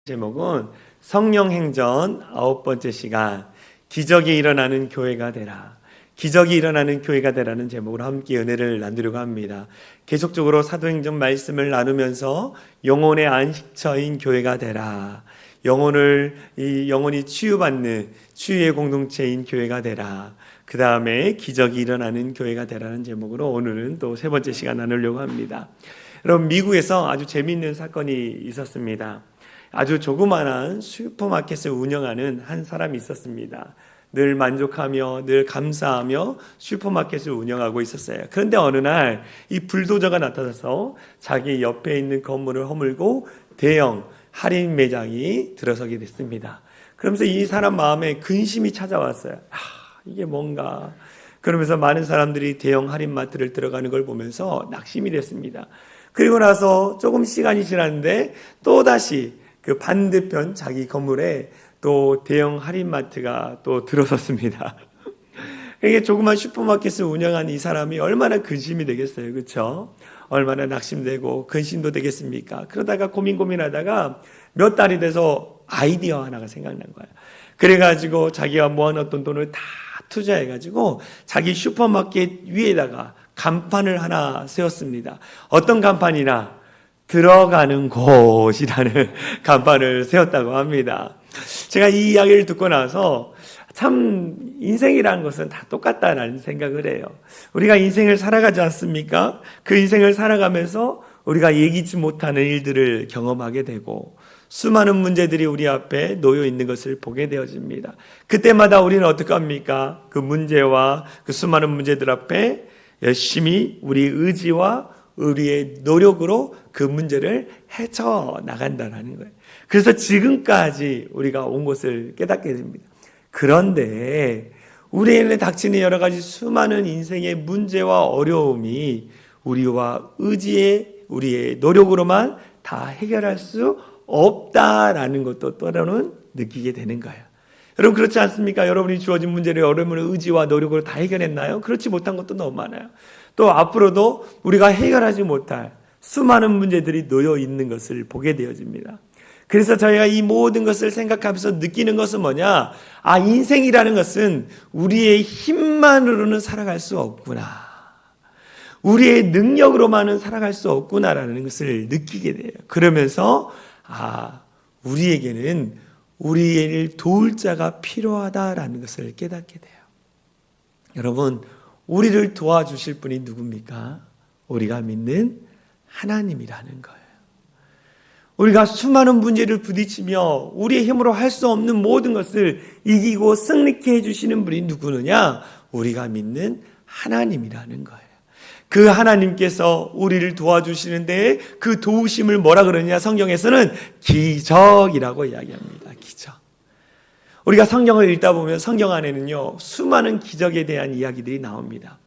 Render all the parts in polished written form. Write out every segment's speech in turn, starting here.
제목은 성령행전 9번째 시간, 기적이 일어나는 교회가 되라. 기적이 일어나는 교회가 되라는 제목으로 함께 은혜를 나누려고 합니다. 계속적으로 사도행전 말씀을 나누면서 영혼의 안식처인 교회가 되라, 영혼이 치유받는 치유의 공동체인 교회가 되라, 그 다음에 기적이 일어나는 교회가 되라는 제목으로 오늘은 또 세 번째 시간 나누려고 합니다. 여러분, 미국에서 아주 재미있는 사건이 있었습니다. 아주 조그마한 슈퍼마켓을 운영하는 한 사람이 있었습니다. 늘 만족하며 늘 감사하며 슈퍼마켓을 운영하고 있었어요. 그런데 어느 날 이 불도저가 나타나서 자기 옆에 있는 건물을 허물고 대형 할인 매장이 들어서게 됐습니다. 그러면서 이 사람 마음에 근심이 찾아왔어요. 이게 뭔가. 그러면서 많은 사람들이 대형 할인마트를 들어가는 걸 보면서 낙심이 됐습니다. 그리고 나서 조금 시간이 지났는데 또다시 그 반대편 자기 건물에 또 대형 할인마트가 또 들어섰습니다. 이게 조그만 슈퍼마켓을 운영한 이 사람이 얼마나 근심이 되겠어요, 그렇죠? 얼마나 낙심되고 근심도 되겠습니까? 그러다가 고민하다가 몇 달이 돼서 아이디어 하나가 생각난 거예요. 그래가지고 자기가 모아놨던 돈을 다 투자해가지고 자기 슈퍼마켓 위에다가 간판을 하나 세웠습니다. 어떤 간판이나 들어가는 곳이라는 간판을 세웠다고 합니다. 제가 이 이야기를 듣고 나서 참 인생이라는 것은 다 똑같다라는 생각을 해요. 우리가 인생을 살아가지 않습니까? 그 인생을 살아가면서 우리가 예기치 못하는 일들을 경험하게 되고 수많은 문제들이 우리 앞에 놓여 있는 것을 보게 되어집니다. 그때마다 우리는 어떻게 합니까? 그 문제와 그 수많은 문제들 앞에 열심히 우리 의지와 우리의 노력으로 그 문제를 헤쳐나간다는 거예요. 그래서 지금까지 우리가 온 것을 깨닫게 됩니다. 그런데 우리에게 닥치는 여러 가지 수많은 인생의 문제와 어려움이 우리와 우리의 노력으로만 다 해결할 수 없다라는 것도 때로는 느끼게 되는 거예요. 여러분, 그렇지 않습니까? 여러분이 주어진 문제를 여러분의 의지와 노력으로 다 해결했나요? 그렇지 못한 것도 너무 많아요. 또 앞으로도 우리가 해결하지 못할 수많은 문제들이 놓여 있는 것을 보게 되어집니다. 그래서 저희가 이 모든 것을 생각하면서 느끼는 것은 뭐냐? 인생이라는 것은 우리의 힘만으로는 살아갈 수 없구나. 우리의 능력으로만은 살아갈 수 없구나라는 것을 느끼게 돼요. 그러면서 우리에게는 우리를 도울 자가 필요하다라는 것을 깨닫게 돼요. 여러분, 우리를 도와주실 분이 누굽니까? 우리가 믿는 하나님이라는 거예요. 우리가 수많은 문제를 부딪히며 우리의 힘으로 할 수 없는 모든 것을 이기고 승리케 해주시는 분이 누구느냐? 우리가 믿는 하나님이라는 거예요. 그 하나님께서 우리를 도와주시는데 그 도우심을 뭐라 그러느냐? 성경에서는 기적이라고 이야기합니다. 기적. 우리가 성경을 읽다 보면 성경 안에는요, 수많은 기적에 대한 이야기들이 나옵니다.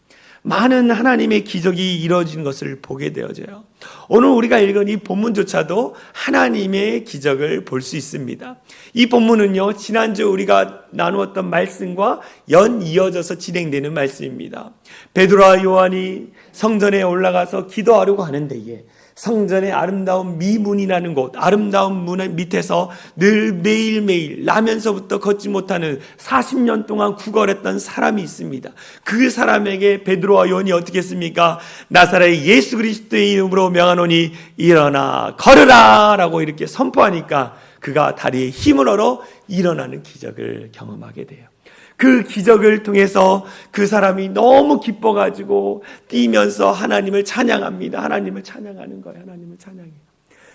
많은 하나님의 기적이 이루어진 것을 보게 되어져요. 오늘 우리가 읽은 이 본문조차도 하나님의 기적을 볼 수 있습니다. 이 본문은요, 지난주 우리가 나누었던 말씀과 연이어져서 진행되는 말씀입니다. 베드로와 요한이 성전에 올라가서 기도하려고 하는 데에 성전의 아름다운 미문이라는 곳, 아름다운 문 밑에서 늘 매일매일 나면서부터 걷지 못하는 40년 동안 구걸했던 사람이 있습니다. 그 사람에게 베드로와 요한이 어떻게 했습니까? 나사렛 예수 그리스도의 이름으로 명하노니 일어나 걸으라 라고 이렇게 선포하니까 그가 다리에 힘을 얻어 일어나는 기적을 경험하게 돼요. 그 기적을 통해서 그 사람이 너무 기뻐가지고 뛰면서 하나님을 찬양합니다. 하나님을 찬양하는 거예요. 하나님을 찬양해요.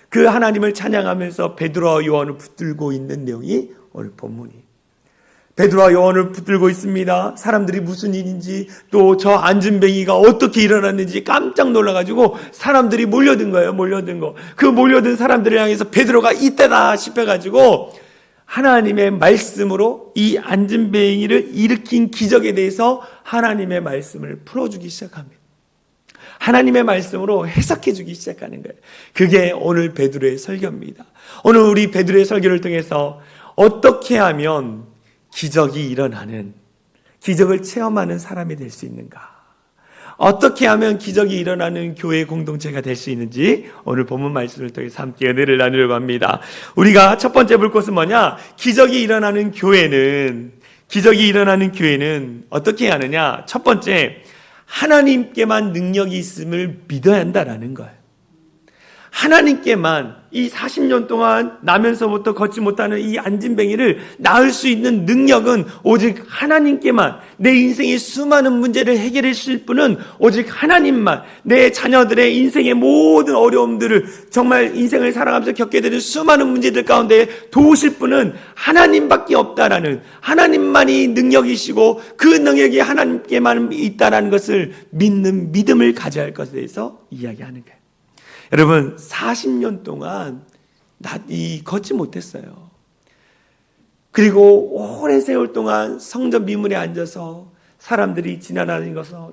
그 하나님을 찬양하면서 베드로와 요한을 붙들고 있는 내용이 오늘 본문이에요. 베드로와 요한을 붙들고 있습니다. 사람들이 무슨 일인지 또 저 안진뱅이가 어떻게 일어났는지 깜짝 놀라가지고 사람들이 몰려든 거예요. 몰려든 거. 그 몰려든 사람들을 향해서 베드로가 이때다 싶어가지고 하나님의 말씀으로 이 안진뱅이를 일으킨 기적에 대해서 하나님의 말씀을 풀어주기 시작합니다. 하나님의 말씀으로 해석해주기 시작하는 거예요. 그게 오늘 베드로의 설교입니다. 오늘 우리 베드로의 설교를 통해서 어떻게 하면 기적이 일어나는, 기적을 체험하는 사람이 될 수 있는가? 어떻게 하면 기적이 일어나는 교회 공동체가 될 수 있는지 오늘 본문 말씀을 통해서 함께 은혜를 나누려고 합니다. 우리가 첫 번째 볼 것은 뭐냐? 기적이 일어나는 교회는 어떻게 해야 하느냐? 첫 번째, 하나님께만 능력이 있음을 믿어야 한다라는 거예요. 하나님께만 이 40년 동안 나면서부터 걷지 못하는 이 안진뱅이를 낳을 수 있는 능력은 오직 하나님께만, 내 인생의 수많은 문제를 해결해 주실 분은 오직 하나님만, 내 자녀들의 인생의 모든 어려움들을 정말 인생을 살아가면서 겪게 되는 수많은 문제들 가운데 도우실 분은 하나님밖에 없다라는, 하나님만이 능력이시고 그 능력이 하나님께만 있다라는 것을 믿는 믿음을 가져야 할 것에 대해서 이야기하는 거예요. 여러분, 40년 동안 걷지 못했어요. 그리고 오랜 세월 동안 성전 미문에 앉아서 사람들이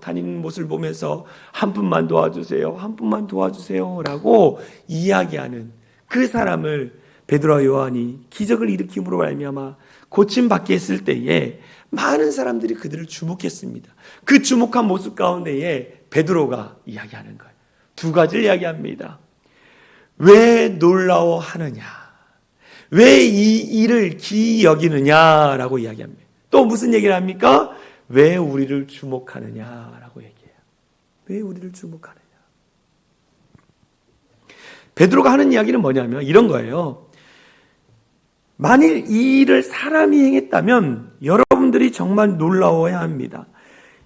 다니는 모습을 보면서 한 분만 도와주세요, 한 분만 도와주세요 라고 이야기하는 그 사람을 베드로와 요한이 기적을 일으킴으로 말미암아 고침받게 했을 때에 많은 사람들이 그들을 주목했습니다. 그 주목한 모습 가운데에 베드로가 이야기하는 거예요. 두 가지를 이야기합니다. 왜 놀라워하느냐? 왜 이 일을 기이 여기느냐라고 이야기합니다. 또 무슨 얘기를 합니까? 왜 우리를 주목하느냐라고 얘기해요. 왜 우리를 주목하느냐? 베드로가 하는 이야기는 뭐냐면 이런 거예요. 만일 이 일을 사람이 행했다면 여러분들이 정말 놀라워야 합니다.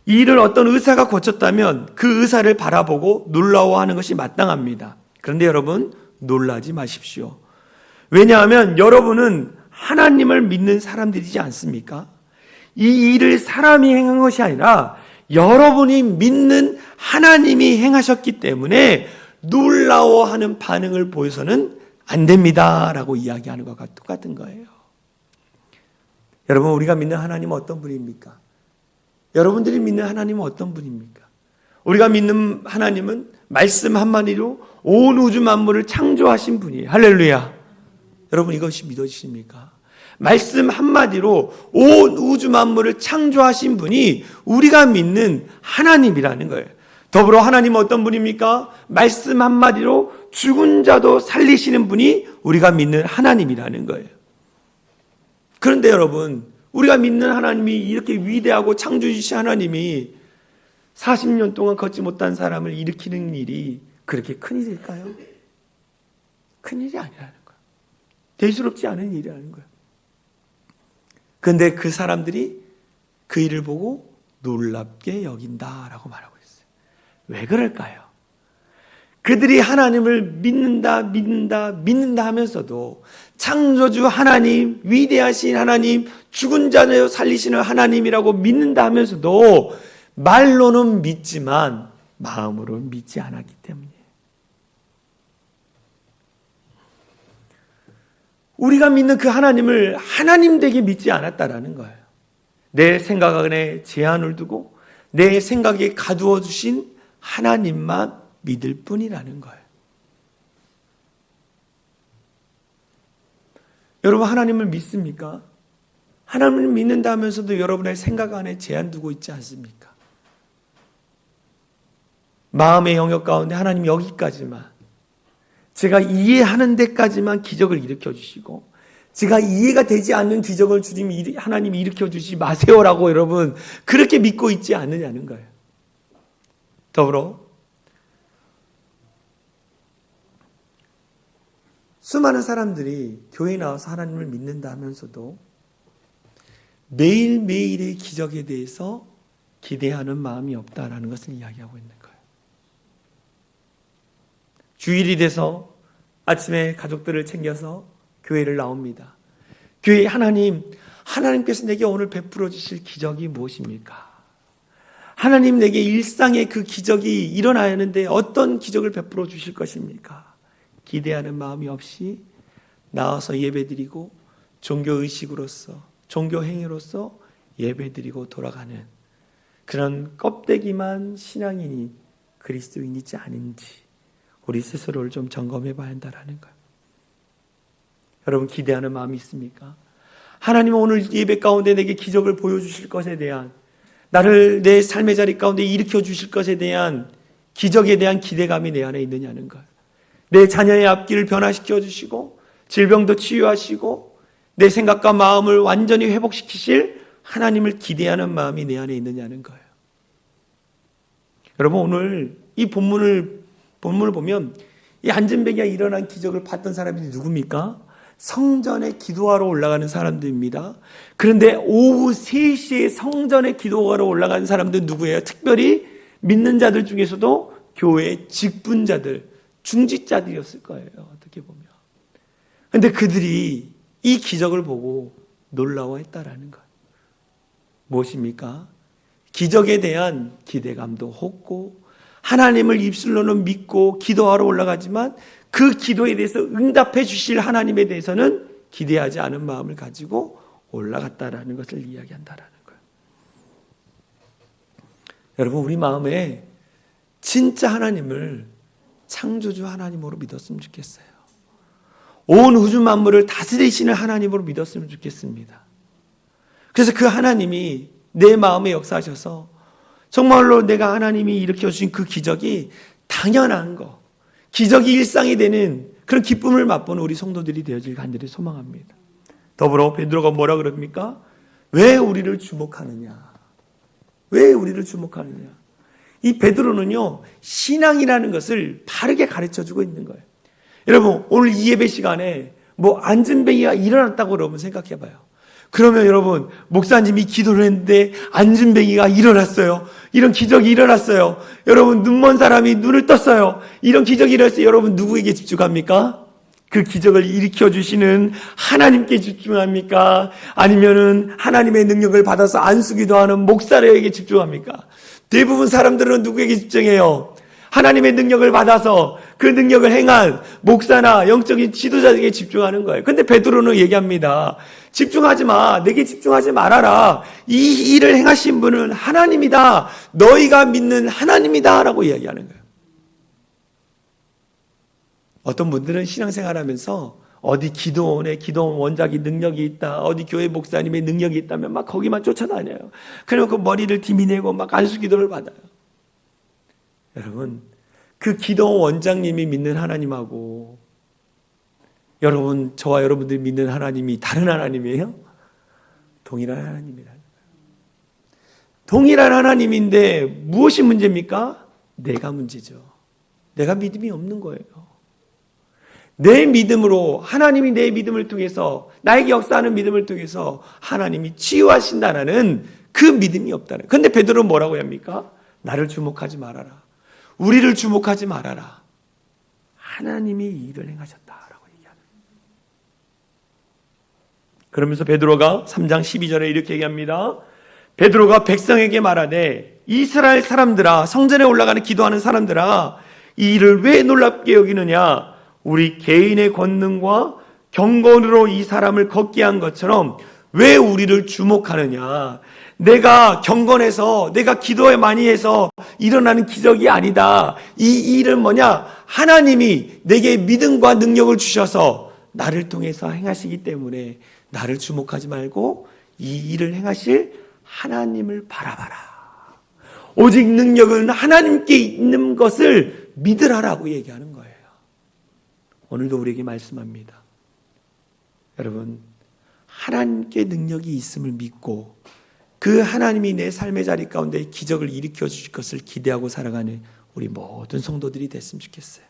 이 일을 어떤 의사가 고쳤다면 그 의사를 바라보고 놀라워하는 것이 마땅합니다. 그런데 여러분, 놀라지 마십시오. 왜냐하면 여러분은 하나님을 믿는 사람들이지 않습니까? 이 일을 사람이 행한 것이 아니라 여러분이 믿는 하나님이 행하셨기 때문에 놀라워하는 반응을 보여서는 안 됩니다 라고 이야기하는 것과 똑같은 거예요. 여러분, 우리가 믿는 하나님은 어떤 분입니까? 여러분들이 믿는 하나님은 어떤 분입니까? 우리가 믿는 하나님은 말씀 한마디로 온 우주 만물을 창조하신 분이에요. 할렐루야. 여러분, 이것이 믿어지십니까? 말씀 한마디로 온 우주 만물을 창조하신 분이 우리가 믿는 하나님이라는 거예요. 더불어 하나님은 어떤 분입니까? 말씀 한마디로 죽은 자도 살리시는 분이 우리가 믿는 하나님이라는 거예요. 그런데 여러분, 우리가 믿는 하나님이 이렇게 위대하고 창조주신 하나님이 40년 동안 걷지 못한 사람을 일으키는 일이 그렇게 큰일일까요? 큰일이 아니라는 거예요. 대수롭지 않은 일이라는 거예요. 그런데 그 사람들이 그 일을 보고 놀랍게 여긴다라고 말하고 있어요. 왜 그럴까요? 그들이 하나님을 믿는다 하면서도 창조주 하나님, 위대하신 하나님, 죽은 자를 살리시는 하나님이라고 믿는다 하면서도 말로는 믿지만 마음으로는 믿지 않았기 때문이에요. 우리가 믿는 그 하나님을 하나님 되게 믿지 않았다라는 거예요. 내 생각 안에 제한을 두고 내 생각에 가두어 주신 하나님만 믿을 뿐이라는 거예요. 여러분, 하나님을 믿습니까? 하나님을 믿는다 하면서도 여러분의 생각 안에 제한 두고 있지 않습니까? 마음의 영역 가운데 하나님 여기까지만, 제가 이해하는 데까지만 기적을 일으켜 주시고, 제가 이해가 되지 않는 기적을 하나님이 일으켜 주시지 마세요라고 여러분 그렇게 믿고 있지 않느냐는 거예요. 더불어 수많은 사람들이 교회에 나와서 하나님을 믿는다 하면서도 매일매일의 기적에 대해서 기대하는 마음이 없다라는 것을 이야기하고 있는 거예요. 주일이 돼서 아침에 가족들을 챙겨서 교회를 나옵니다. 교회에 하나님께서 내게 오늘 베풀어 주실 기적이 무엇입니까? 하나님, 내게 일상의 그 기적이 일어나야 하는데 어떤 기적을 베풀어 주실 것입니까? 기대하는 마음이 없이 나와서 예배드리고 종교의식으로서, 종교행위로서 예배드리고 돌아가는 그런 껍데기만 신앙인이 그리스도인이지 아닌지 우리 스스로를 좀 점검해 봐야 한다는 거예요. 여러분, 기대하는 마음이 있습니까? 하나님은 오늘 예배 가운데 내게 기적을 보여주실 것에 대한 나를 내 삶의 자리 가운데 일으켜 주실 것에 대한 기적에 대한 기대감이 내 안에 있느냐는 것. 내 자녀의 앞길을 변화시켜 주시고 질병도 치유하시고 내 생각과 마음을 완전히 회복시키실 하나님을 기대하는 마음이 내 안에 있느냐는 거예요. 여러분, 오늘 이 본문을 보면 이 안진뱅이가 일어난 기적을 봤던 사람이 누굽니까? 성전에 기도하러 올라가는 사람들입니다. 그런데 오후 3시에 성전에 기도하러 올라가는 사람들은 누구예요? 특별히 믿는 자들 중에서도 교회의 직분자들, 중직자들이었을 거예요. 어떻게 보면. 그런데 그들이 이 기적을 보고 놀라워했다라는 거예요. 무엇입니까? 기적에 대한 기대감도 없고 하나님을 입술로는 믿고 기도하러 올라가지만 그 기도에 대해서 응답해 주실 하나님에 대해서는 기대하지 않은 마음을 가지고 올라갔다라는 것을 이야기한다라는 거예요. 여러분, 우리 마음에 진짜 하나님을 창조주 하나님으로 믿었으면 좋겠어요. 온 우주 만물을 다스리시는 하나님으로 믿었으면 좋겠습니다. 그래서 그 하나님이 내 마음에 역사하셔서 정말로 내가 하나님이 일으켜주신 그 기적이 당연한 거, 기적이 일상이 되는 그런 기쁨을 맛보는 우리 성도들이 되어질 간절히 소망합니다. 더불어 베드로가 뭐라 그럽니까? 왜 우리를 주목하느냐? 왜 우리를 주목하느냐? 이 베드로는요, 신앙이라는 것을 바르게 가르쳐주고 있는 거예요. 여러분, 오늘 이 예배 시간에 뭐 안진뱅이가 일어났다고 여러분 생각해봐요. 그러면 여러분, 목사님이 기도를 했는데 안진뱅이가 일어났어요. 이런 기적이 일어났어요. 여러분, 눈먼 사람이 눈을 떴어요. 이런 기적이 일어났어요. 여러분, 누구에게 집중합니까? 그 기적을 일으켜 주시는 하나님께 집중합니까? 아니면은 하나님의 능력을 받아서 안수기도 하는 목사에게 집중합니까? 대부분 사람들은 누구에게 집중해요? 하나님의 능력을 받아서 그 능력을 행한 목사나 영적인 지도자에게 집중하는 거예요. 근데 베드로는 얘기합니다. 집중하지 마. 내게 집중하지 말아라. 이 일을 행하신 분은 하나님이다. 너희가 믿는 하나님이다. 라고 이야기하는 거예요. 어떤 분들은 신앙생활하면서 어디 기도원에 기도원 원작이 능력이 있다. 어디 교회 목사님의 능력이 있다면 막 거기만 쫓아다녀요. 그리고 그 머리를 디미내고 막 안수기도를 받아요. 여러분, 그 기도 원장님이 믿는 하나님하고 여러분, 저와 여러분들이 믿는 하나님이 다른 하나님이에요? 동일한 하나님이라는 거예요. 동일한 하나님인데 무엇이 문제입니까? 내가 문제죠. 내가 믿음이 없는 거예요. 내 믿음으로, 하나님이 내 믿음을 통해서, 나에게 역사하는 믿음을 통해서 하나님이 치유하신다는 그 믿음이 없다는 거예요. 그런데 베드로는 뭐라고 합니까? 나를 주목하지 말아라. 우리를 주목하지 말아라. 하나님이 이 일을 행하셨다라고 얘기하는 거예요. 그러면서 베드로가 3장 12절에 이렇게 얘기합니다. 베드로가 백성에게 말하되 이스라엘 사람들아, 성전에 올라가는 기도하는 사람들아, 이 일을 왜 놀랍게 여기느냐? 우리 개인의 권능과 경건으로 이 사람을 걷게 한 것처럼 왜 우리를 주목하느냐? 내가 경건해서, 내가 기도에 많이 해서 일어나는 기적이 아니다. 이 일은 뭐냐? 하나님이 내게 믿음과 능력을 주셔서 나를 통해서 행하시기 때문에 나를 주목하지 말고 이 일을 행하실 하나님을 바라봐라. 오직 능력은 하나님께 있는 것을 믿으라라고 얘기하는 거예요. 오늘도 우리에게 말씀합니다. 여러분, 하나님께 능력이 있음을 믿고 그 하나님이 내 삶의 자리 가운데 기적을 일으켜 주실 것을 기대하고 살아가는 우리 모든 성도들이 됐으면 좋겠어요.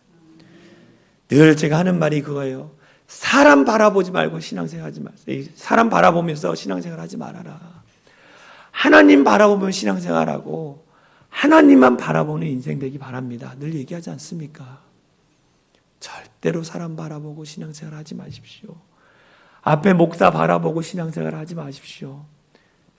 늘 제가 하는 말이 그거예요. 사람 바라보지 말고 신앙생활하지 마세요. 사람 바라보면서 신앙생활 하지 말아라. 하나님 바라보면 신앙생활하고 하나님만 바라보는 인생 되기 바랍니다. 늘 얘기하지 않습니까? 절대로 사람 바라보고 신앙생활 하지 마십시오. 앞에 목사 바라보고 신앙생활 하지 마십시오.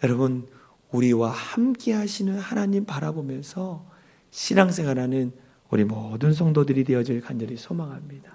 여러분, 우리와 함께 하시는 하나님 바라보면서 신앙생활하는 우리 모든 성도들이 되어질 간절히 소망합니다.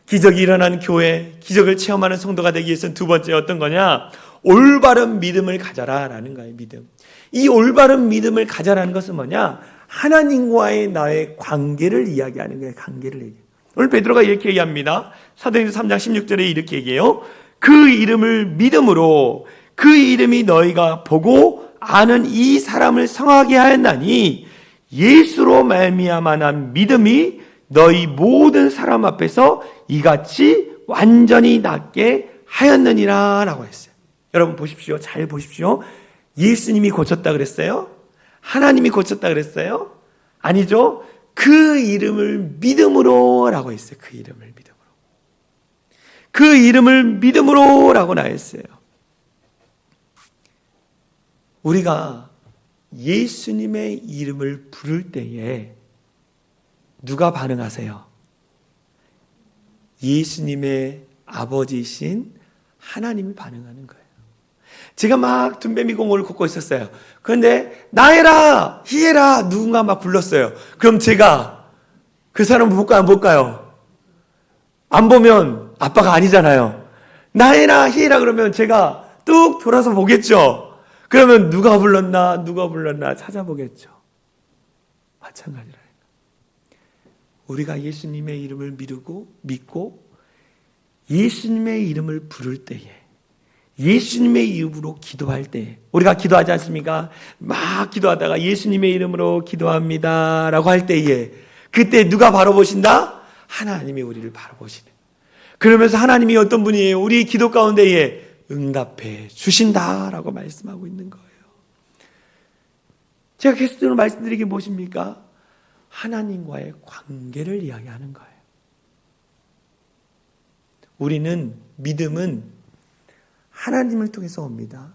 기적이 일어나는 교회, 기적을 체험하는 성도가 되기 위해서는 두 번째 어떤 거냐? 올바른 믿음을 가져라라는 거예요. 믿음. 이 올바른 믿음을 가져라는 것은 뭐냐? 하나님과의 나의 관계를 이야기하는 거예요. 관계를 얘기해요. 오늘 베드로가 이렇게 얘기합니다. 사도행전 3장 16절에 이렇게 얘기해요. 그 이름을 믿음으로, 그 이름이 너희가 보고 아는 이 사람을 성하게 하였나니 예수로 말미암아 난 믿음이 너희 모든 사람 앞에서 이같이 완전히 낫게 하였느니라 라고 했어요. 여러분 보십시오. 잘 보십시오. 예수님이 고쳤다 그랬어요? 하나님이 고쳤다 그랬어요? 아니죠. 그 이름을 믿음으로 라고 했어요. 그 이름을 믿음으로. 그 이름을 믿음으로 라고 나했어요. 우리가 예수님의 이름을 부를 때에 누가 반응하세요? 예수님의 아버지이신 하나님이 반응하는 거예요. 제가 막 둔배미공원을 걷고 있었어요. 그런데 나해라, 희해라 누군가 막 불렀어요. 그럼 제가 그 사람 볼까요, 안 볼까요? 안 보면 아빠가 아니잖아요. 나해라, 희해라 그러면 제가 뚝 돌아서 보겠죠. 그러면 누가 불렀나 찾아보겠죠. 마찬가지라. 우리가 예수님의 이름을 믿고 예수님의 이름을 부를 때에, 예수님의 이름으로 기도할 때에, 우리가 기도하지 않습니까? 막 기도하다가 예수님의 이름으로 기도합니다 라고 할 때에, 그때 누가 바로 보신다? 하나님이 우리를 바로 보시네. 그러면서 하나님이 어떤 분이에요? 우리 기도 가운데에 응답해 주신다라고 말씀하고 있는 거예요. 제가 계속적으로 말씀드리는 게 무엇입니까? 하나님과의 관계를 이야기하는 거예요. 우리는 믿음은 하나님을 통해서 옵니다.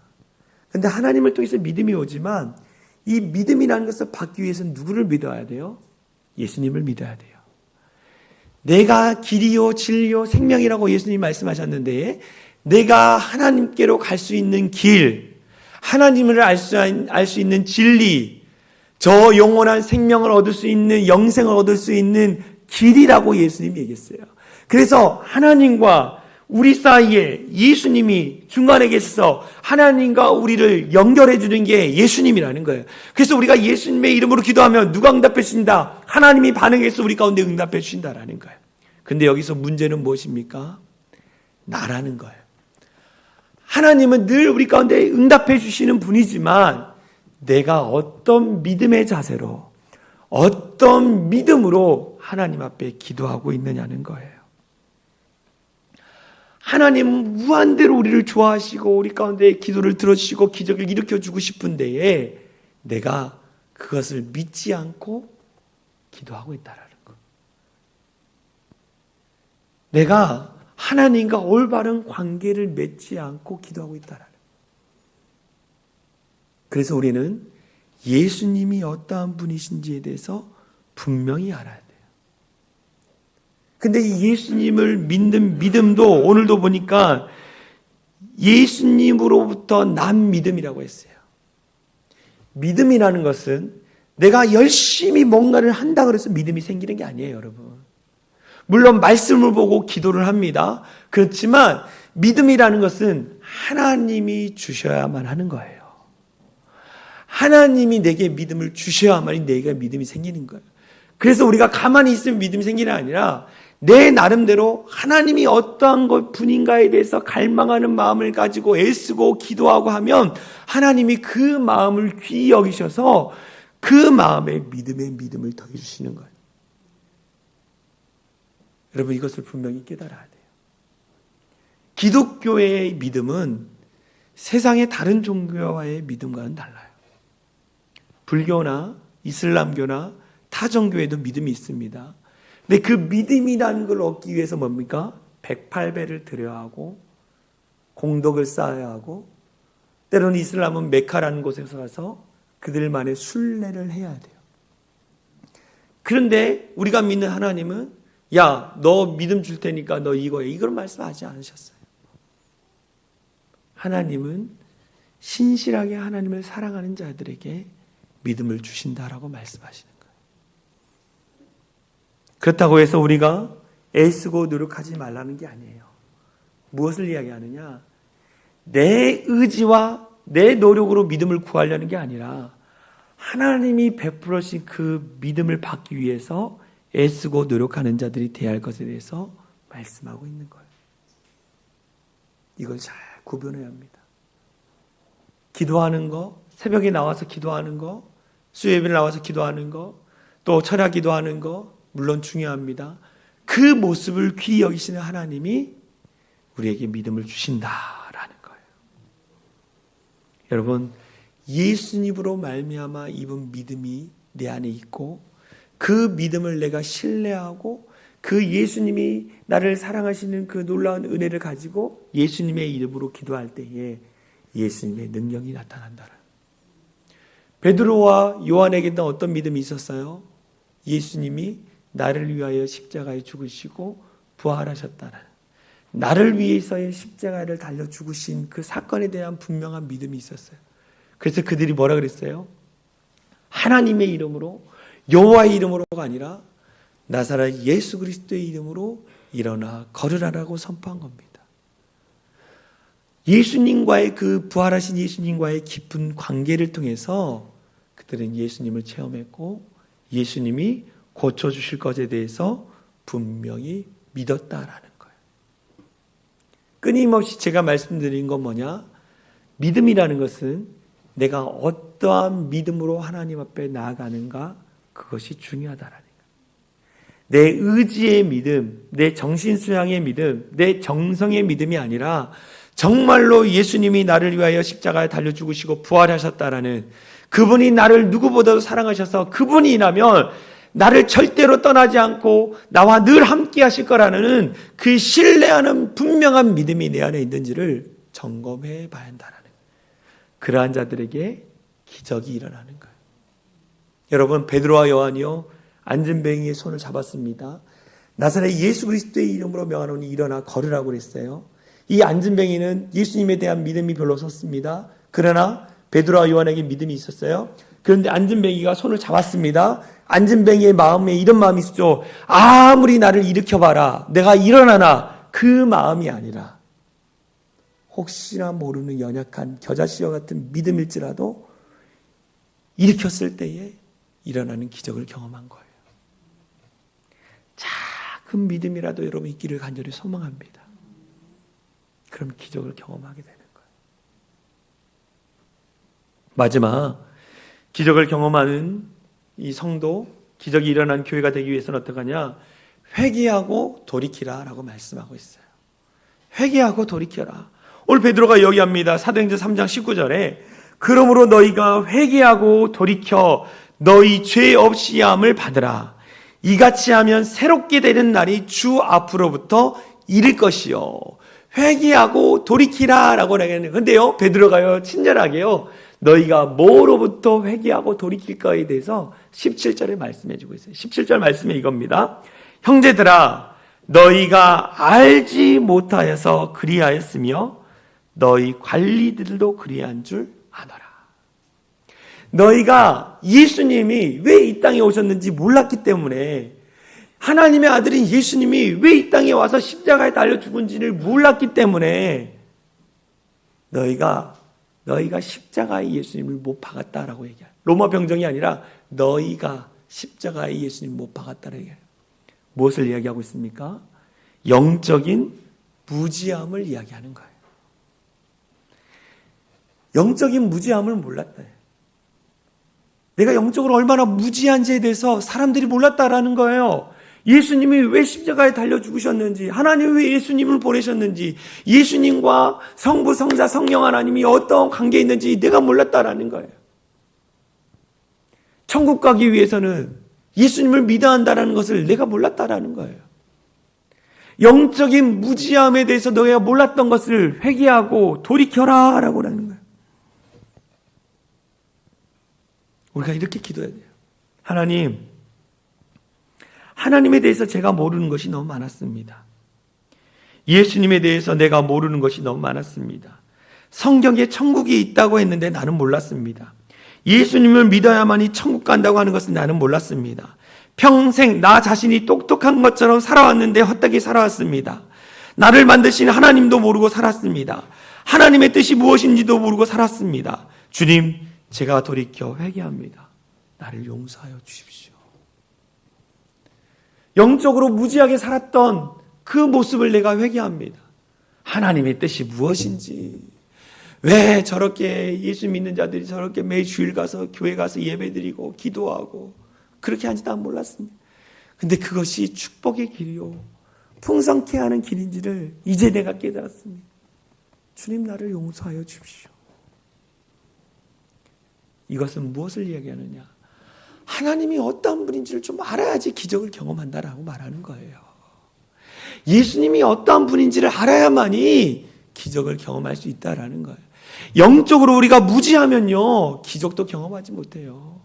그런데 하나님을 통해서 믿음이 오지만 이 믿음이라는 것을 받기 위해서는 누구를 믿어야 돼요? 예수님을 믿어야 돼요. 내가 길이요 진리요 생명이라고 예수님이 말씀하셨는데, 내가 하나님께로 갈 수 있는 길, 하나님을 알 수 있는 진리, 저 영원한 생명을 얻을 수 있는, 영생을 얻을 수 있는 길이라고 예수님이 얘기했어요. 그래서 하나님과 우리 사이에 예수님이 중간에 계셔서 하나님과 우리를 연결해 주는 게 예수님이라는 거예요. 그래서 우리가 예수님의 이름으로 기도하면 누가 응답해 주신다? 하나님이 반응해서 우리 가운데 응답해 주신다라는 거예요. 근데 여기서 문제는 무엇입니까? 나라는 거예요. 하나님은 늘 우리 가운데 응답해 주시는 분이지만 내가 어떤 믿음의 자세로, 어떤 믿음으로 하나님 앞에 기도하고 있느냐는 거예요. 하나님은 무한대로 우리를 좋아하시고 우리 가운데 기도를 들어주시고 기적을 일으켜주고 싶은 데에 내가 그것을 믿지 않고 기도하고 있다라는 것. 내가 하나님과 올바른 관계를 맺지 않고 기도하고 있다라는 것. 그래서 우리는 예수님이 어떠한 분이신지에 대해서 분명히 알아야 돼요. 근데 이 예수님을 믿는 믿음도 오늘도 보니까 예수님으로부터 난 믿음이라고 했어요. 믿음이라는 것은 내가 열심히 뭔가를 한다 그래서 믿음이 생기는 게 아니에요, 여러분. 물론 말씀을 보고 기도를 합니다. 그렇지만 믿음이라는 것은 하나님이 주셔야만 하는 거예요. 하나님이 내게 믿음을 주셔야만이 내가 믿음이 생기는 거예요. 그래서 우리가 가만히 있으면 믿음이 생기는 게 아니라 내 나름대로 하나님이 어떠한 것 분인가에 대해서 갈망하는 마음을 가지고 애쓰고 기도하고 하면 하나님이 그 마음을 귀히 여기셔서 그 마음에 믿음을 더해주시는 거예요. 여러분 이것을 분명히 깨달아야 돼요. 기독교의 믿음은 세상의 다른 종교와의 믿음과는 달라요. 불교나 이슬람교나 타 종교에도 믿음이 있습니다. 근데 그 믿음이라는 걸 얻기 위해서 뭡니까? 108배를 드려야 하고 공덕을 쌓아야 하고 때로는 이슬람은 메카라는 곳에서 가서 그들만의 순례를 해야 돼요. 그런데 우리가 믿는 하나님은 야, 너 믿음 줄 테니까 너 이거해. 이걸 말씀하지 않으셨어요. 하나님은 신실하게 하나님을 사랑하는 자들에게 믿음을 주신다라고 말씀하시는 거예요. 그렇다고 해서 우리가 애쓰고 노력하지 말라는 게 아니에요. 무엇을 이야기하느냐? 내 의지와 내 노력으로 믿음을 구하려는 게 아니라 하나님이 베풀어주신 그 믿음을 받기 위해서 애쓰고 노력하는 자들이 돼야 할 것에 대해서 말씀하고 있는 거예요. 이걸 잘 구분해야 합니다. 기도하는 거, 새벽에 나와서 기도하는 거, 수요예배를 나와서 기도하는 거, 또 철야 기도하는 거 물론 중요합니다. 그 모습을 귀히 여기시는 하나님이 우리에게 믿음을 주신다라는 거예요. 여러분, 예수님으로 말미암아 입은 믿음이 내 안에 있고 그 믿음을 내가 신뢰하고 그 예수님이 나를 사랑하시는 그 놀라운 은혜를 가지고 예수님의 이름으로 기도할 때에 예수님의 능력이 나타난다라. 베드로와 요한에게는 어떤 믿음이 있었어요? 예수님이 나를 위하여 십자가에 죽으시고 부활하셨다는, 나를 위해서의 십자가를 달려 죽으신 그 사건에 대한 분명한 믿음이 있었어요. 그래서 그들이 뭐라 그랬어요? 하나님의 이름으로, 여호와의 이름으로가 아니라 나사렛 예수 그리스도의 이름으로 일어나 걸으라라고 선포한 겁니다. 예수님과의 그 부활하신 예수님과의 깊은 관계를 통해서 그들은 예수님을 체험했고 예수님이 고쳐주실 것에 대해서 분명히 믿었다라는 거예요. 끊임없이 제가 말씀드린 건 뭐냐? 믿음이라는 것은 내가 어떠한 믿음으로 하나님 앞에 나아가는가, 그것이 중요하다라는 거예요. 내 의지의 믿음, 내 정신수양의 믿음, 내 정성의 믿음이 아니라 정말로 예수님이 나를 위하여 십자가에 달려 죽으시고 부활하셨다라는, 그분이 나를 누구보다도 사랑하셔서 그분이라면 나를 절대로 떠나지 않고 나와 늘 함께 하실 거라는 그 신뢰하는 분명한 믿음이 내 안에 있는지를 점검해 봐야 한다는 거예요. 그러한 자들에게 기적이 일어나는 거예요. 여러분, 베드로와 요한이요, 안전뱅이의 손을 잡았습니다. 나사렛 예수 그리스도의 이름으로 명하노니 일어나 걸으라고 그랬어요. 이 안전뱅이는 예수님에 대한 믿음이 별로 없었습니다. 그러나 베드로와 요한에게 믿음이 있었어요. 그런데 안전뱅이가 손을 잡았습니다. 안전뱅이의 마음에 이런 마음이 있었죠. 아무리 나를 일으켜봐라, 내가 일어나나, 그 마음이 아니라 혹시나 모르는 연약한 겨자씨와 같은 믿음일지라도 일으켰을 때에 일어나는 기적을 경험한 거예요. 작은 믿음이라도 여러분 있기를 간절히 소망합니다. 그럼 기적을 경험하게 되는 거예요. 마지막, 기적을 경험하는 이 성도, 기적이 일어난 교회가 되기 위해서는 어떡하냐? 회개하고 돌이키라 라고 말씀하고 있어요. 회개하고 돌이켜라. 오늘 베드로가 이야기합니다. 사도행전 3장 19절에 그러므로 너희가 회개하고 돌이켜 너희 죄 없이 함을 받으라. 이같이 하면 새롭게 되는 날이 주 앞으로부터 이를 것이요. 회개하고 돌이키라 라고 하겠네요. 근데요, 베드로가요, 친절하게요, 너희가 뭐로부터 회개하고 돌이킬까에 대해서 17절에 말씀해 주고 있어요. 17절 말씀이 이겁니다. 형제들아, 너희가 알지 못하여서 그리하였으며 너희 관리들도 그리한 줄 아노라. 너희가 예수님이 왜 이 땅에 오셨는지 몰랐기 때문에, 하나님의 아들인 예수님이 왜 이 땅에 와서 십자가에 달려 죽은지를 몰랐기 때문에 너희가 십자가에 예수님을 못 박았다라고 얘기해요. 로마 병정이 아니라 너희가 십자가에 예수님 못 박았다라고 얘기해요. 무엇을 이야기하고 있습니까? 영적인 무지함을 이야기하는 거예요. 영적인 무지함을 몰랐다. 내가 영적으로 얼마나 무지한지에 대해서 사람들이 몰랐다라는 거예요. 예수님이 왜 십자가에 달려 죽으셨는지, 하나님이 왜 예수님을 보내셨는지, 예수님과 성부, 성자, 성령 하나님이 어떤 관계에 있는지 내가 몰랐다라는 거예요. 천국 가기 위해서는 예수님을 믿어야 한다는 것을 내가 몰랐다라는 거예요. 영적인 무지함에 대해서 너희가 몰랐던 것을 회개하고 돌이켜라 라고 하는 거예요. 우리가 이렇게 기도해야 돼요. 하나님에 대해서 제가 모르는 것이 너무 많았습니다. 예수님에 대해서 내가 모르는 것이 너무 많았습니다. 성경에 천국이 있다고 했는데 나는 몰랐습니다. 예수님을 믿어야만이 천국 간다고 하는 것은 나는 몰랐습니다. 평생 나 자신이 똑똑한 것처럼 살아왔는데 헛되게 살아왔습니다. 나를 만드신 하나님도 모르고 살았습니다. 하나님의 뜻이 무엇인지도 모르고 살았습니다. 주님, 제가 돌이켜 회개합니다. 나를 용서하여 주십시오. 영적으로 무지하게 살았던 그 모습을 내가 회개합니다. 하나님의 뜻이 무엇인지, 왜 저렇게 예수 믿는 자들이 저렇게 매 주일 가서 교회 가서 예배드리고 기도하고 그렇게 하는지 난 몰랐습니다. 근데 그것이 축복의 길이요 풍성케 하는 길인지를 이제 내가 깨달았습니다. 주님 나를 용서하여 주십시오. 이것은 무엇을 이야기하느냐? 하나님이 어떠한 분인지를 좀 알아야지 기적을 경험한다라고 말하는 거예요. 예수님이 어떠한 분인지를 알아야만이 기적을 경험할 수 있다라는 거예요. 영적으로 우리가 무지하면요 기적도 경험하지 못해요.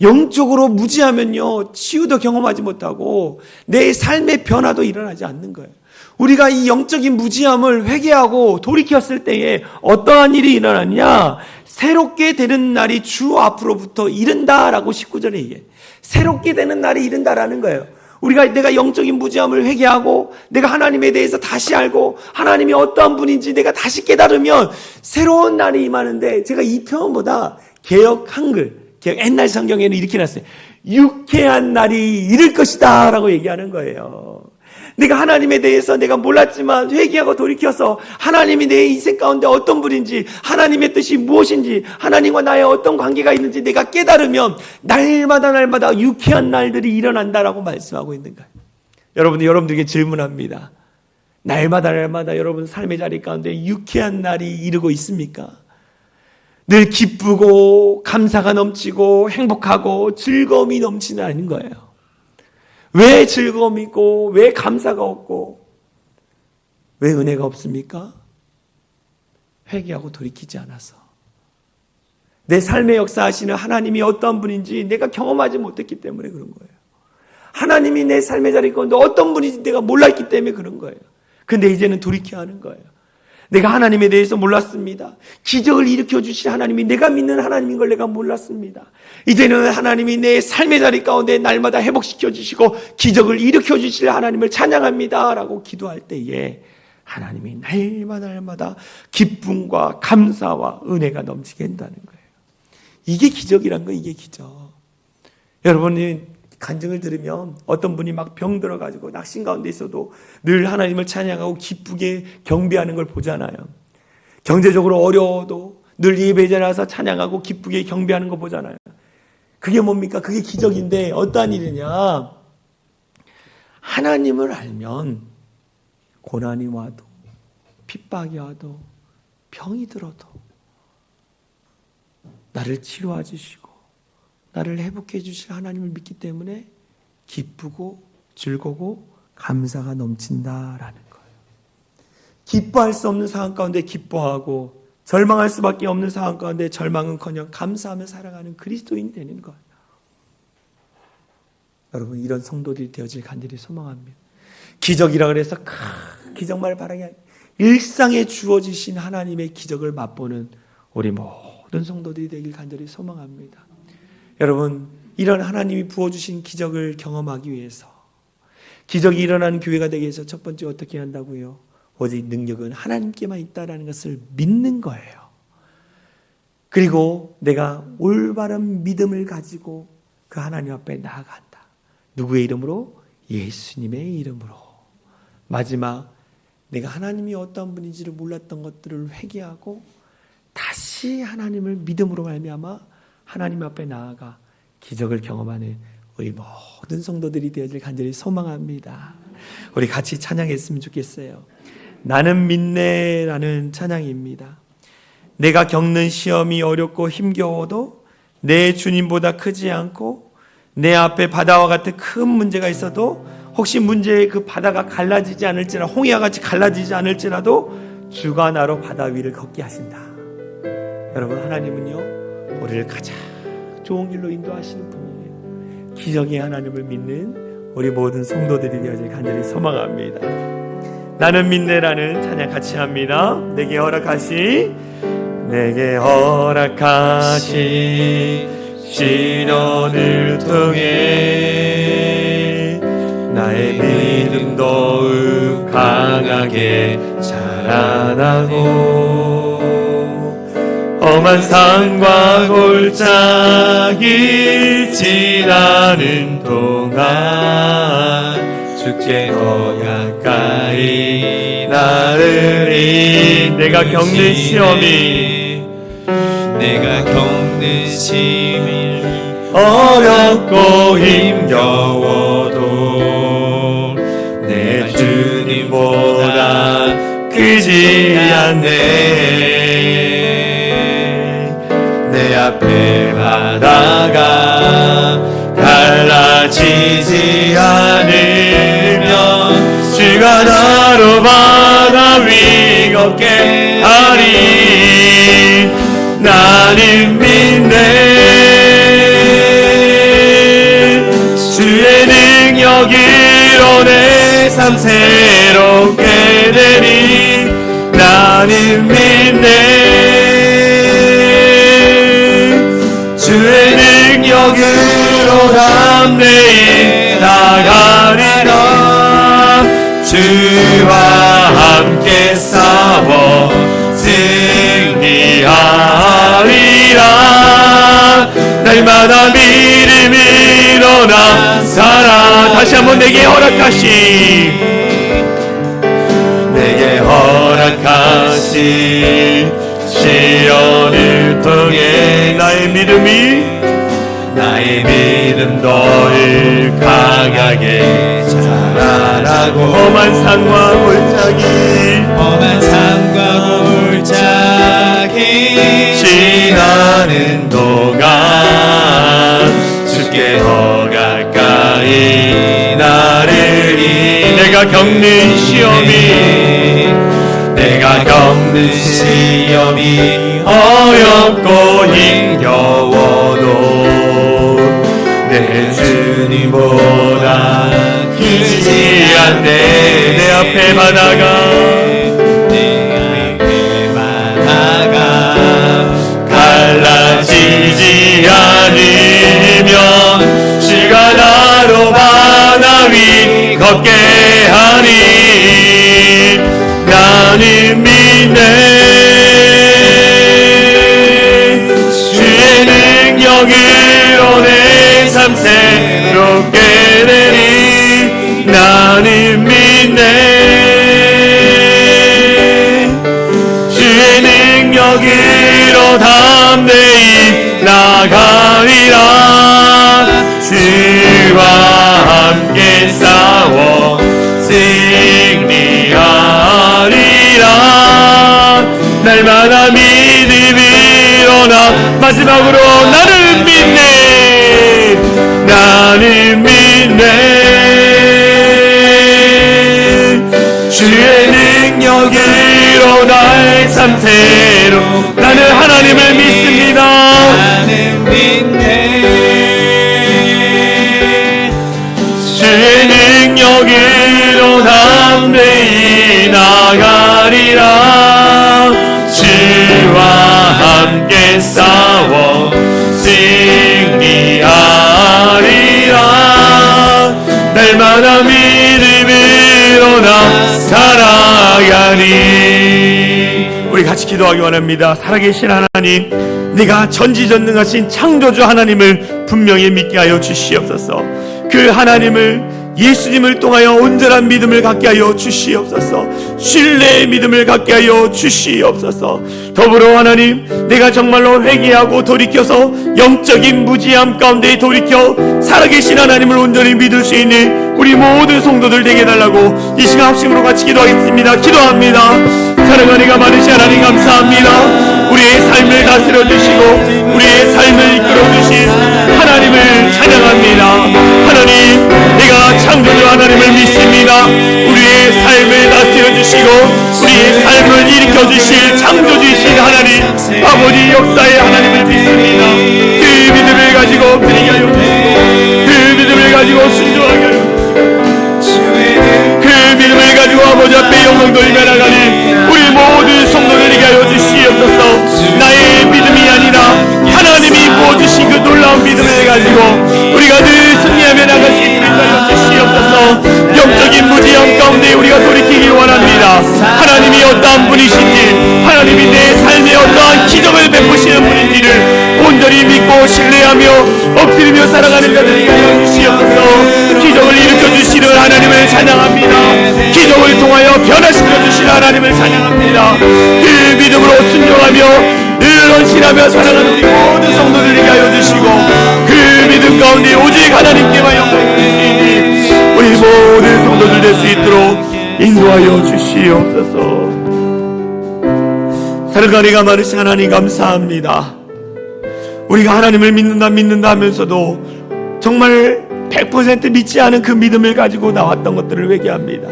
영적으로 무지하면요 치유도 경험하지 못하고 내 삶의 변화도 일어나지 않는 거예요. 우리가 이 영적인 무지함을 회개하고 돌이켰을 때에 어떠한 일이 일어나냐? 새롭게 되는 날이 주 앞으로부터 이른다라고 19절에 얘기해요. 새롭게 되는 날이 이른다라는 거예요. 내가 영적인 무지함을 회개하고 내가 하나님에 대해서 다시 알고 하나님이 어떠한 분인지 내가 다시 깨달으면 새로운 날이 임하는데, 제가 이 표현보다 개역 한글, 옛날 성경에는 이렇게 놨어요. 유쾌한 날이 이를 것이다 라고 얘기하는 거예요. 내가 하나님에 대해서 내가 몰랐지만 회개하고 돌이켜서 하나님이 내 인생 가운데 어떤 분인지, 하나님의 뜻이 무엇인지, 하나님과 나의 어떤 관계가 있는지 내가 깨달으면 날마다 유쾌한 날들이 일어난다라고 말씀하고 있는 거예요. 여러분들에게 질문합니다. 날마다 여러분 삶의 자리 가운데 유쾌한 날이 이르고 있습니까? 늘 기쁘고 감사가 넘치고 행복하고 즐거움이 넘치는 않은 거예요. 왜 즐거움이 있고 왜 감사가 없고 왜 은혜가 없습니까? 회개하고 돌이키지 않아서. 내 삶의 역사하시는 하나님이 어떤 분인지 내가 경험하지 못했기 때문에 그런 거예요. 하나님이 내 삶의 자리에 가운데 어떤 분인지 내가 몰랐기 때문에 그런 거예요. 근데 이제는 돌이켜야 하는 거예요. 내가 하나님에 대해서 몰랐습니다. 기적을 일으켜 주실 하나님이 내가 믿는 하나님인 걸 내가 몰랐습니다. 이제는 하나님이 내 삶의 자리 가운데 날마다 회복시켜 주시고 기적을 일으켜 주실 하나님을 찬양합니다 라고 기도할 때에 하나님이 날마다 기쁨과 감사와 은혜가 넘치게 한다는 거예요. 이게 기적이란 거예요. 이게 기적. 여러분이 간증을 들으면 어떤 분이 막 병 들어가지고 낙심 가운데 있어도 늘 하나님을 찬양하고 기쁘게 경배하는 걸 보잖아요. 경제적으로 어려워도 늘 예배자에 나와서 찬양하고 기쁘게 경배하는 거 보잖아요. 그게 뭡니까? 그게 기적인데 어떠한 일이냐? 하나님을 알면 고난이 와도 핍박이 와도 병이 들어도 나를 치료해 주시고 나를 회복해 주실 하나님을 믿기 때문에 기쁘고 즐거고 감사가 넘친다라는 거예요. 기뻐할 수 없는 상황 가운데 기뻐하고 절망할 수밖에 없는 상황 가운데 절망은커녕 감사하며 살아가는 그리스도인이 되는 거예요. 여러분 이런 성도들이 되어질 간절히 소망합니다. 기적이라 그래서 기적만 바라게 아니라 일상에 주어지신 하나님의 기적을 맛보는 우리 모든 성도들이 되길 간절히 소망합니다. 여러분 이런 하나님이 부어주신 기적을 경험하기 위해서, 기적이 일어나는 교회가 되기 위해서 첫 번째 어떻게 한다고요? 오직 능력은 하나님께만 있다는 것을 믿는 거예요. 그리고 내가 올바른 믿음을 가지고 그 하나님 앞에 나아간다. 누구의 이름으로? 예수님의 이름으로. 마지막, 내가 하나님이 어떤 분인지를 몰랐던 것들을 회개하고 다시 하나님을 믿음으로 말미암아 하나님 앞에 나아가 기적을 경험하는 우리 모든 성도들이 되어질 간절히 소망합니다. 우리 같이 찬양했으면 좋겠어요. 나는 믿네라는 찬양입니다. 내가 겪는 시험이 어렵고 힘겨워도 내 주님보다 크지 않고 내 앞에 바다와 같은 큰 문제가 있어도 혹시 문제의 그 바다가 갈라지지 않을지라도, 홍해와 같이 갈라지지 않을지라도 주가 나로 바다 위를 걷게 하신다. 여러분 하나님은요 우리를 가장 좋은 길로 인도하시는 분이에요. 기적의 하나님을 믿는 우리 모든 성도들이 되어질 간절히 소망합니다. 나는 믿네라는 찬양 같이 합니다. 내게 허락하신 시련을 통해 나의 믿음 더욱 강하게 자라나고 험한 산과 골짜기 지나는 동안 주께 더 가까이 나를 내가 겪는 시험이 어렵고 힘겨워도 내 주님보다 크지 않네. 내 앞에 바다가 갈라지지 않으면 주가 나로 바다 위 걷게 하리. 나는 믿네. 주의 능력으로 내 삶 새롭게 되리. 나는 믿네. 주의 능력으로 담대히 나가리라. 주와 함께 싸워 승리하리라. 날마다 믿음으로 나 살아. 다시 한번 내게 허락하신 시련을 통해 나의 믿음 널 강하게 자라나고 험한 산과 골짜기 지나는 동안 주께 더 가까이 나르리. 내가 겪는 시험이 어렵고 힘겨워도 내 주님보다 크지 않네. 내 앞에 바다가 갈라지지 않으면 주가 나로 바다 위 걷게 하리. 나는 믿네. 주의 능력으로 내 삶 새롭게 되리. 나는 믿네. 주의 능력으로 담대히 나가리라. 주와 함께 싸워 승리하리라. 날마다 믿음으로 나. 마지막으로 나는 믿네. 나는 믿네. 주의 능력으로 나의 삶 새로. 나는 하나님을 믿습니다. 나는 믿네. 주의 능력으로 담대히 나가리라. 주와 함께 싸워 승리하리라. 날마다 믿음으로 나 살아가니. 우리 같이 기도하기 원합니다. 살아계신 하나님, 네가 전지전능하신 창조주 하나님을 분명히 믿게 하여 주시옵소서. 그 하나님을, 예수님을 통하여 온전한 믿음을 갖게 하여 주시옵소서. 신뢰의 믿음을 갖게 하여 주시옵소서. 더불어 하나님, 내가 정말로 회개하고 돌이켜서 영적인 무지함 가운데 돌이켜 살아계신 하나님을 온전히 믿을 수 있는 우리 모든 성도들 되게 해달라고 이 시간 합심으로 같이 기도하겠습니다. 기도합니다. 사랑하는 이가 많으신 하나님 감사합니다. 우리의 삶을 다스려 주시고 우리의 삶을 이끌어 주신 하나님을 찬양합니다. 하나님, 내가 창조주 하나님을 믿습니다. 우리의 삶을 다스려 주시고 우리의 삶을 일으켜 주실 창조주이신 하나님, 아버지 역사의 하나님을 믿습니다. 그 믿음을 가지고 드리게 하여 주시고 그 믿음을 가지고 순종하게 하여 주시고 그 믿음을 가지고 아버지 앞에 영광 돌리며 나가는 우리 모든 성도들에게 하여 주시옵소서. 나의 믿음이 아니라 하나님이 부어주신 그 놀라운 믿음을 가지고 우리가 늘 승리하며 나갈 수 있도록 하여 주시옵소서. 영적인 무지함 가운데 우리가 돌이키기 원합니다. 하나님이 어떠한 분이신지, 하나님이 내 삶에 어떠한 기적을 베푸시는 분인지를 온전히 믿고 신뢰하며 엎드리며 살아가는 자들에게 하여 주시옵소서. 기적을 일으켜 주시는 하나님을 찬양합니다. 기적을 통하여 변화시켜 주시옵소서. 주신 하나님을 찬양합니다. 그 믿음으로 순종하며 늘 헌신하며 살아가는 우리 모든 성도들에게 하여 주시고, 그 믿음 가운데 오직 하나님께만 영광이 되시니 우리 모든 성도들 될 수 있도록 인도하여 주시옵소서. 사랑하니가 많으신 하나님 감사합니다. 우리가 하나님을 믿는다 하면서도 정말 100% 믿지 않은 그 믿음을 가지고 나왔던 것들을 회개합니다.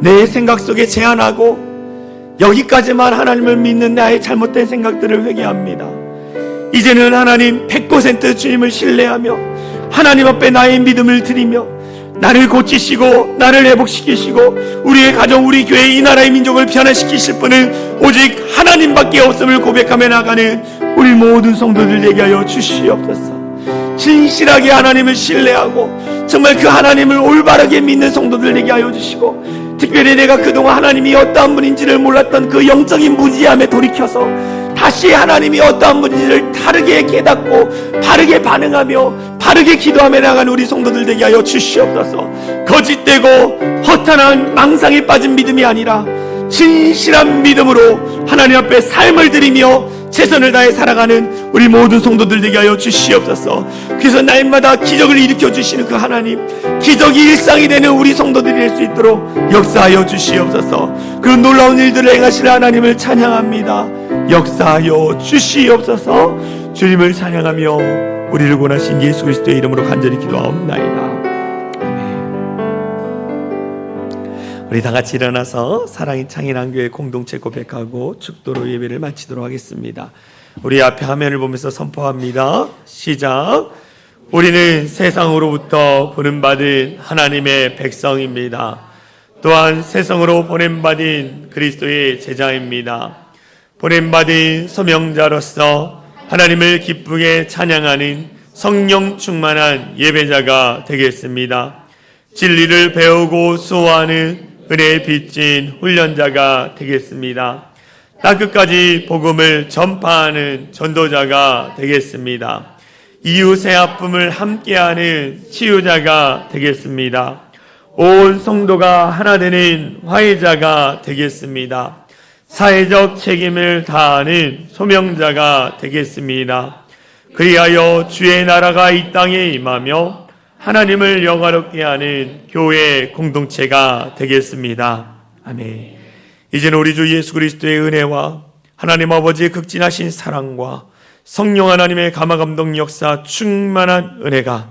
내 생각 속에 제한하고 여기까지만 하나님을 믿는 나의 잘못된 생각들을 회개합니다. 이제는 하나님 100% 주님을 신뢰하며 하나님 앞에 나의 믿음을 드리며 나를 고치시고 나를 회복시키시고 우리의 가정, 우리 교회, 이 나라의 민족을 변화시키실 분은 오직 하나님밖에 없음을 고백하며 나가는 우리 모든 성도들 되게 하여 주시옵소서. 진실하게 하나님을 신뢰하고 정말 그 하나님을 올바르게 믿는 성도들 되게 하여 주시고, 특별히 내가 그동안 하나님이 어떠한 분인지를 몰랐던 그 영적인 무지함에 돌이켜서 다시 하나님이 어떠한 분인지를 다르게 깨닫고 바르게 반응하며 바르게 기도하며 나가는 우리 성도들 되게 하여 주시옵소서. 거짓되고 허탄한 망상에 빠진 믿음이 아니라 진실한 믿음으로 하나님 앞에 삶을 드리며 최선을 다해 살아가는 우리 모든 성도들 되게 하여 주시옵소서. 그래서 날마다 기적을 일으켜 주시는 그 하나님, 기적이 일상이 되는 우리 성도들이 될 수 있도록 역사하여 주시옵소서. 그 놀라운 일들을 행하시는 하나님을 찬양합니다. 역사하여 주시옵소서. 주님을 찬양하며 우리를 구원하신 예수 그리스도의 이름으로 간절히 기도하옵나이다. 우리 다 같이 일어나서 사랑의 창인한교회 공동체 고백하고 축도로 예배를 마치도록 하겠습니다. 우리 앞에 화면을 보면서 선포합니다. 시작. 우리는 세상으로부터 보냄받은 하나님의 백성입니다. 또한 세상으로 보냄받은 그리스도의 제자입니다. 보냄받은 소명자로서 하나님을 기쁘게 찬양하는 성령 충만한 예배자가 되겠습니다. 진리를 배우고 수호하는 은혜에 빚진 훈련자가 되겠습니다. 땅끝까지 복음을 전파하는 전도자가 되겠습니다. 이웃의 아픔을 함께하는 치유자가 되겠습니다. 온 성도가 하나 되는 화해자가 되겠습니다. 사회적 책임을 다하는 소명자가 되겠습니다. 그리하여 주의 나라가 이 땅에 임하며 하나님을 영화롭게 하는 교회 공동체가 되겠습니다. 아멘. 이제는 우리 주 예수 그리스도의 은혜와 하나님 아버지의 극진하신 사랑과 성령 하나님의 감화감동 역사 충만한 은혜가,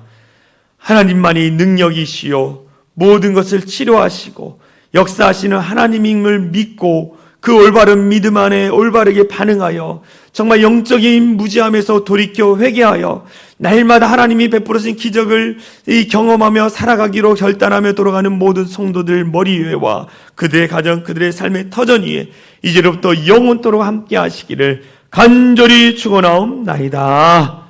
하나님만이 능력이시요 모든 것을 치료하시고 역사하시는 하나님임을 믿고 그 올바른 믿음 안에 올바르게 반응하여 정말 영적인 무지함에서 돌이켜 회개하여 날마다 하나님이 베풀어진 기적을 경험하며 살아가기로 결단하며 돌아가는 모든 성도들 머리 위에와 그들의 가정, 그들의 삶의 터전 위에 이제로부터 영원토록 함께 하시기를 간절히 축원하옵나이다.